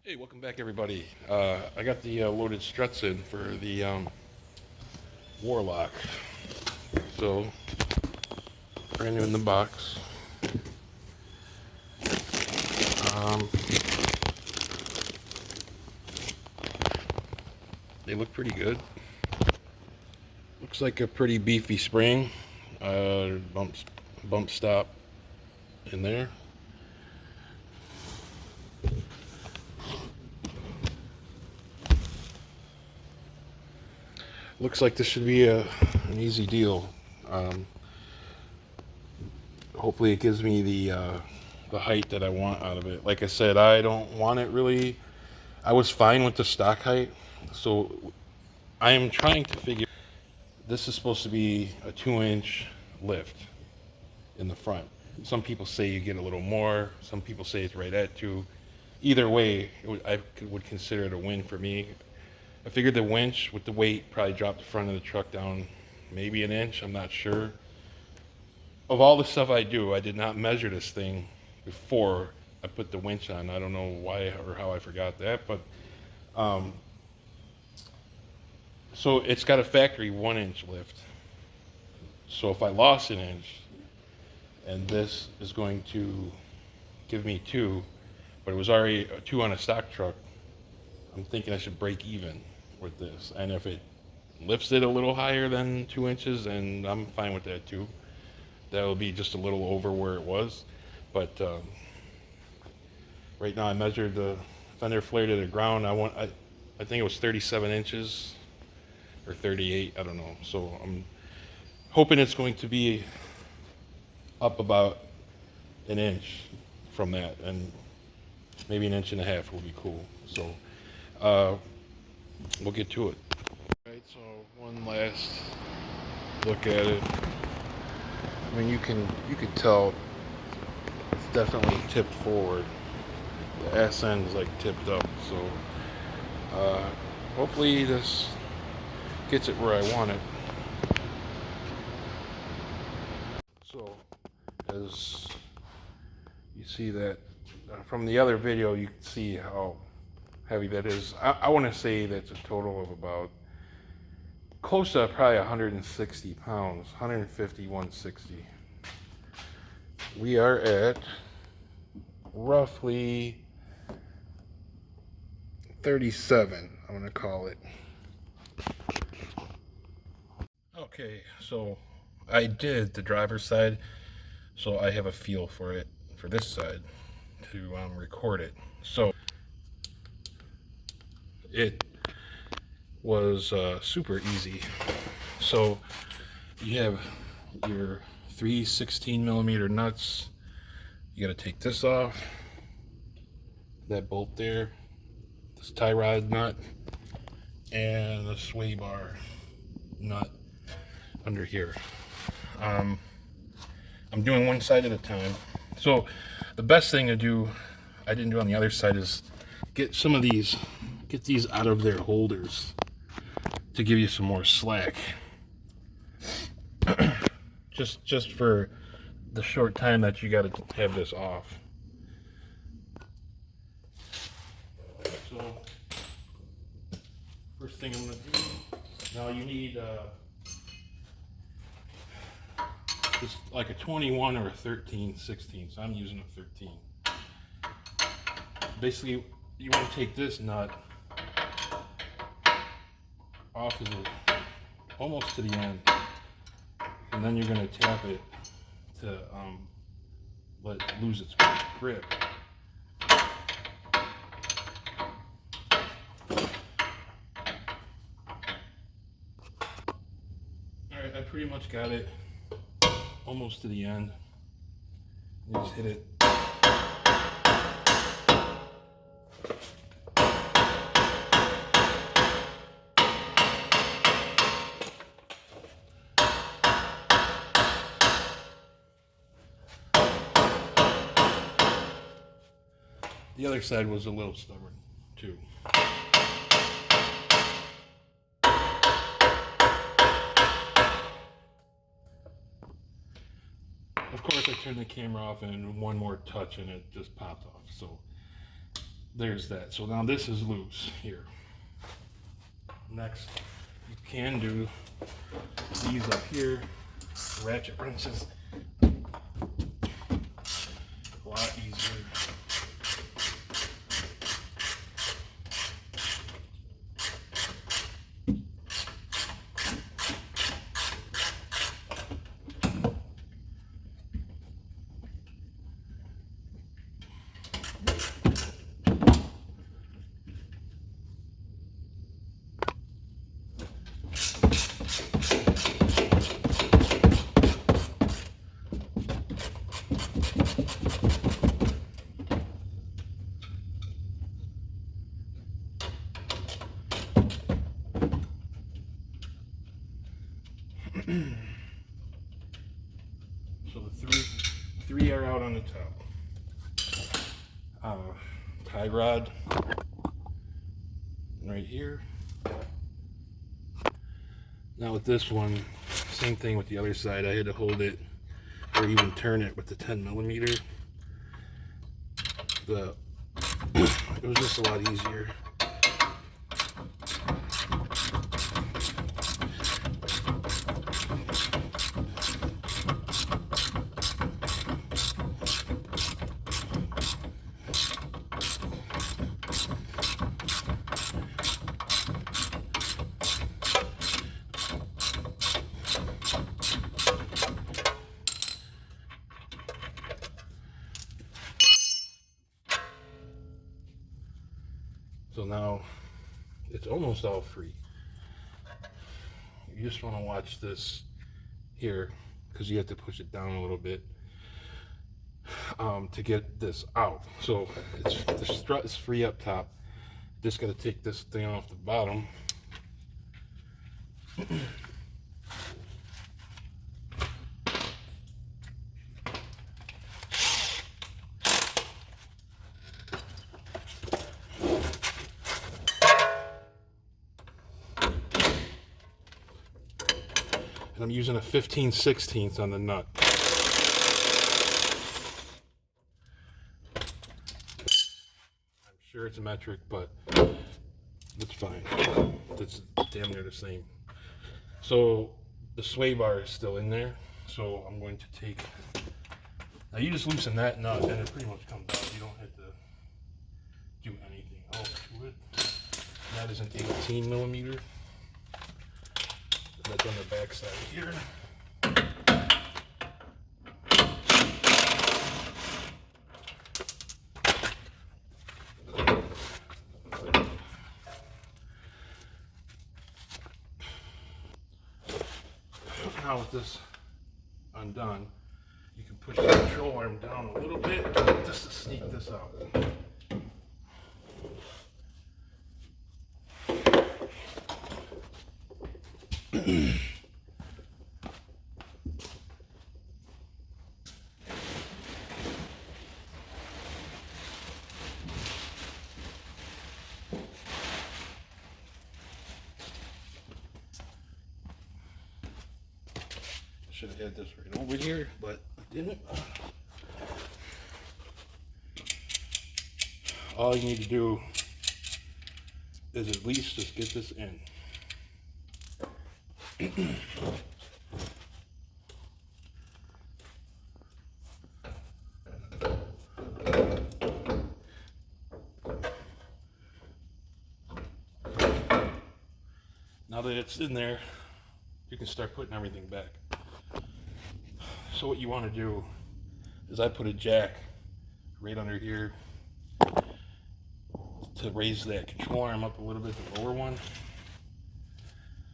Hey, welcome back, everybody. I got the loaded struts in for the Warlock. So, brand new in the box. Um, they look pretty good. Looks like a pretty beefy spring. Bump stop in there. Looks like this should be an easy deal. Um, Hopefully, it gives me the height that I want out of it. Like I said, I don't want it really. I was fine with the stock height, so I am trying to figure. This is supposed to be a 2-inch lift in the front. Some people say you get a little more. Some people say it's right at 2. Either way, I would consider it a win for me. I figured the winch with the weight probably dropped the front of the truck down maybe an inch. I'm not sure. Of all the stuff I do, I did not measure this thing before I put the winch on. I don't know why or how I forgot that, but um, so it's got a factory 1-inch lift. So if I lost an inch, and this is going to give me 2, but it was already a 2 on a stock truck, I'm thinking I should break even with this. And if it lifts it a little higher than 2 inches, and I'm fine with that too. That will be just a little over where it was. But right now I measured the fender flare to the ground. I think it was 37 inches or 38. I don't know. So I'm hoping it's going to be up about an inch from that, and maybe an inch and a half will be cool. So uh, we'll get to it. All right. So one last look at it. I mean, you could tell it's definitely tipped forward. The ass end is like tipped up. So hopefully this gets it where I want it. So as you see that from the other video, you can see how heavy that is. I want to say that's a total of about close to probably 160 pounds, 150, 160. We are at roughly 37, I'm going to call it. Okay, so I did the driver's side, so I have a feel for it for this side to record it. So it was super easy. So you have your 3/16 millimeter nuts. You got to take this off, that bolt there, this tie rod nut, and the sway bar nut under here. Um, I'm doing one side at a time. So the best thing to do, I didn't do on the other side, is get some of these, get these out of their holders to give you some more slack. just for the short time that you got to have this off. So first thing I'm going to do, now you need just like a 21 or a 13/16. So I'm using a 13. Basically, you want to take this nut off of it almost to the end, and then you're going to tap it to let it lose its grip. Alright, I pretty much got it almost to the end. You just hit it. The other side was a little stubborn too. Of course, I turned the camera off, and one more touch and it just popped off. So there's that. So now this is loose here. Next, you can do these up here, ratchet wrenches. A lot easier. So the three are out on the top. Tie rod right here. Now with this one, same thing with the other side. I had to hold it or even turn it with the 10mm. It was just a lot easier. So now it's almost all free. You just want to watch this here because you have to push it down a little bit to get this out. So the strut is free up top. Just got to take this thing off the bottom. And I'm using a 15/16 on the nut. I'm sure it's a metric, but that's fine. That's damn near the same. So the sway bar is still in there. So I'm going to take, now you just loosen that nut and it pretty much comes out. You don't have to do anything else to it. That is an 18mm. That's on the back side here. Now with this undone, you can push the control arm down a little bit just to sneak this out. Should have had this right over here, but I didn't. All you need to do is at least just get this in. Now that it's in there, you can start putting everything back. So what you want to do is I put a jack right under here to raise that control arm up a little bit, the lower one,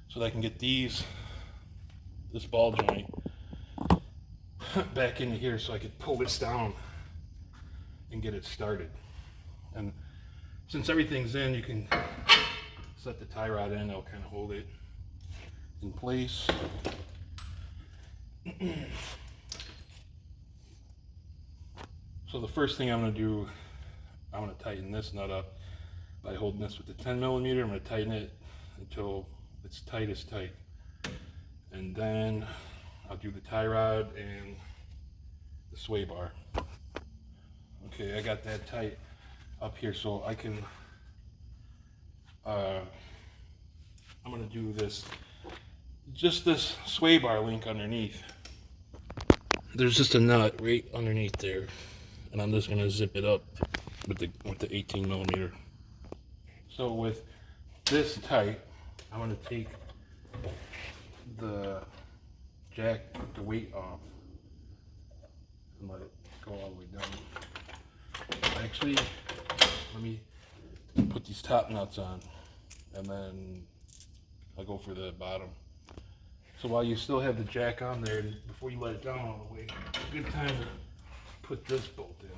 so that I can get this ball joint back into here so I could pull this down and get it started. And since everything's in, you can set the tie rod in. I'll kind of hold it in place. So the first thing I'm going to do, I'm going to tighten this nut up by holding this with the 10mm. I'm going to tighten it until it's tight as tight. And then I'll do the tie rod and the sway bar. Okay, I got that tight. up here, so I can, I'm gonna do this, just this sway bar link underneath. There's just a nut right underneath there, and I'm just gonna zip it up with the 18 millimeter. So with this tight, I'm gonna take the jack, the weight off, and let it go all the way down. Actually, let me put these top nuts on, and then I'll go for the bottom. So while you still have the jack on there, before you let it down all the way, it's a good time to put this bolt in.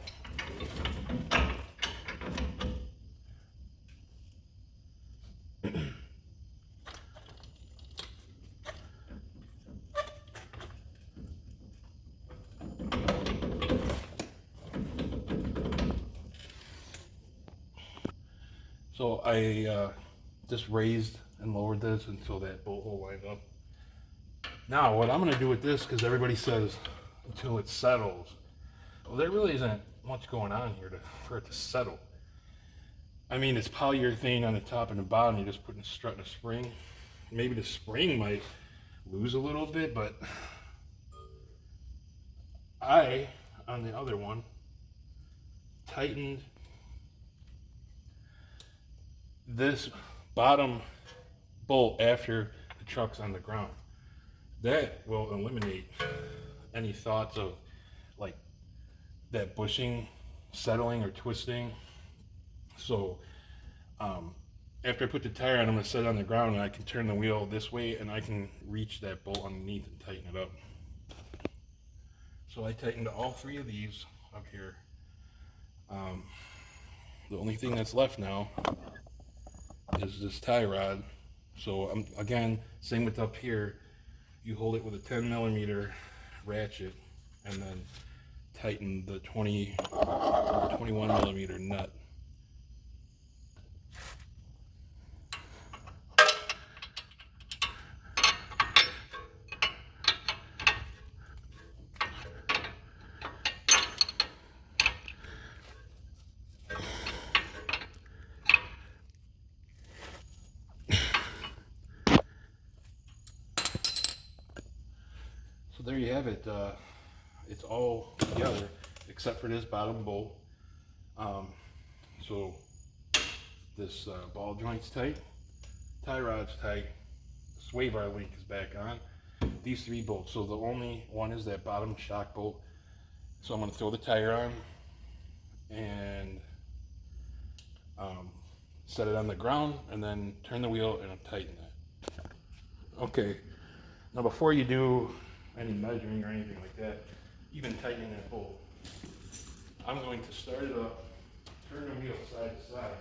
So I just raised and lowered this until that bolt hole lined up. Now what I'm going to do with this, because everybody says until it settles, well, there really isn't much going on here for it to settle. I mean, it's polyurethane on the top and the bottom. You're just putting a strut and a spring. Maybe the spring might lose a little bit, but I, on the other one, tightened this bottom bolt after the truck's on the ground. That will eliminate any thoughts of like that bushing, settling, or twisting. So after I put the tire on, I'm going to set it on the ground, and I can turn the wheel this way, and I can reach that bolt underneath and tighten it up. So I tightened all three of these up here. The only thing that's left now is this tie rod. So again, same with up here. You hold it with a 10 millimeter ratchet, and then tighten the 21 millimeter nut. So there you have it. It's all together except for this bottom bolt. So this ball joint's tight, tie rod's tight, sway bar link is back on. These three bolts. So the only one is that bottom shock bolt. So I'm going to throw the tire on and set it on the ground, and then turn the wheel and tighten that. Okay. Now before you do any measuring or anything like that, even tightening that bolt, I'm going to start it up, turn the wheel side to side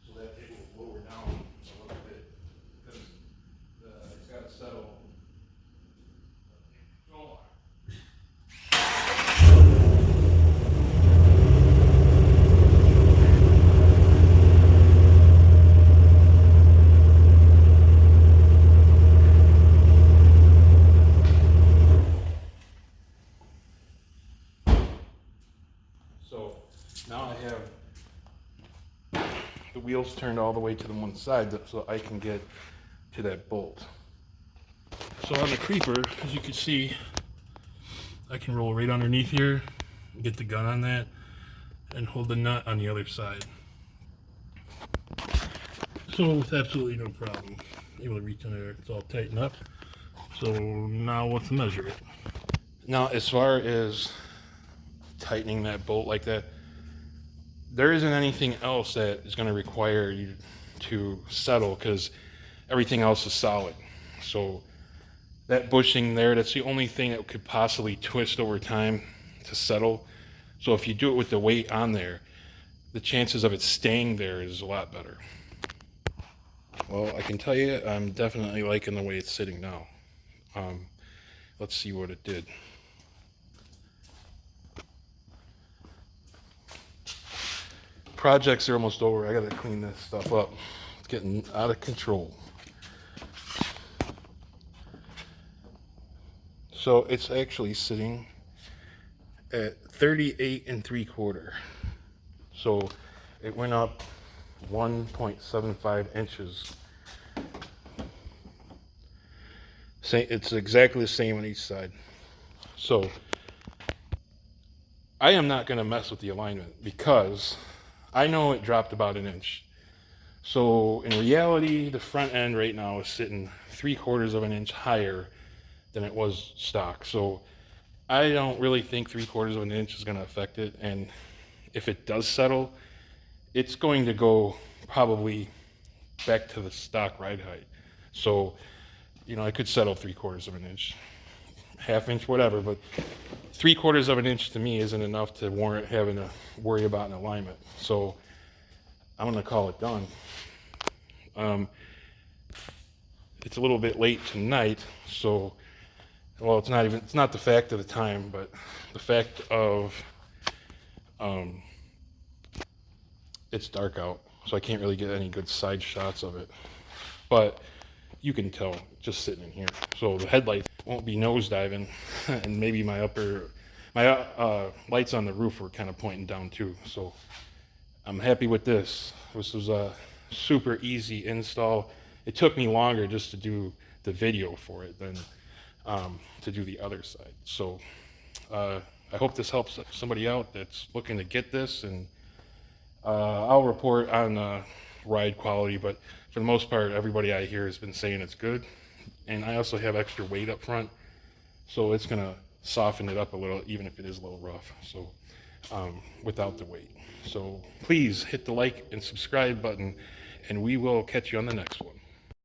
so that it will lower down a little bit, because it's got to settle. So now I have the wheels turned all the way to the one side so I can get to that bolt. So on the creeper, as you can see, I can roll right underneath here, get the gun on that, and hold the nut on the other side. So with absolutely no problem, able to reach in there, it's all tightened up. So now let's measure it. Now as far as tightening that bolt like that, there isn't anything else that is going to require you to settle, because everything else is solid. So that bushing there, that's the only thing that could possibly twist over time to settle. So if you do it with the weight on there, the chances of it staying there is a lot better. Well, I can tell you, I'm definitely liking the way it's sitting now. Let's see what it did. Projects are almost over. I gotta clean this stuff up. It's getting out of control. So it's actually sitting at 38 3/4. So It went up 1.75 inches. It's exactly the same on each side. So I am not going to mess with the alignment because I know it dropped about an inch. So in reality, the front end right now is sitting 3/4 of an inch higher than it was stock. So I don't really think 3/4 of an inch is going to affect it. And if it does settle, it's going to go probably back to the stock ride height. So, you know, I could settle 3/4 of an inch, half inch, whatever, but 3/4 of an inch to me isn't enough to warrant having to worry about an alignment. So I'm going to call it done. It's a little bit late tonight, so, well, it's not the fact of the time, but the fact of, it's dark out, so I can't really get any good side shots of it. But you can tell just sitting in here. So the headlights won't be nosediving, and maybe my lights on the roof were kind of pointing down too. So I'm happy with this. This was a super easy install. It took me longer just to do the video for it than to do the other side. So I hope this helps somebody out that's looking to get this, and I'll report on ride quality, but for the most part, everybody I hear has been saying it's good. And I also have extra weight up front, so it's gonna soften it up a little, even if it is a little rough, so without the weight. So please hit the like and subscribe button, and we will catch you on the next one.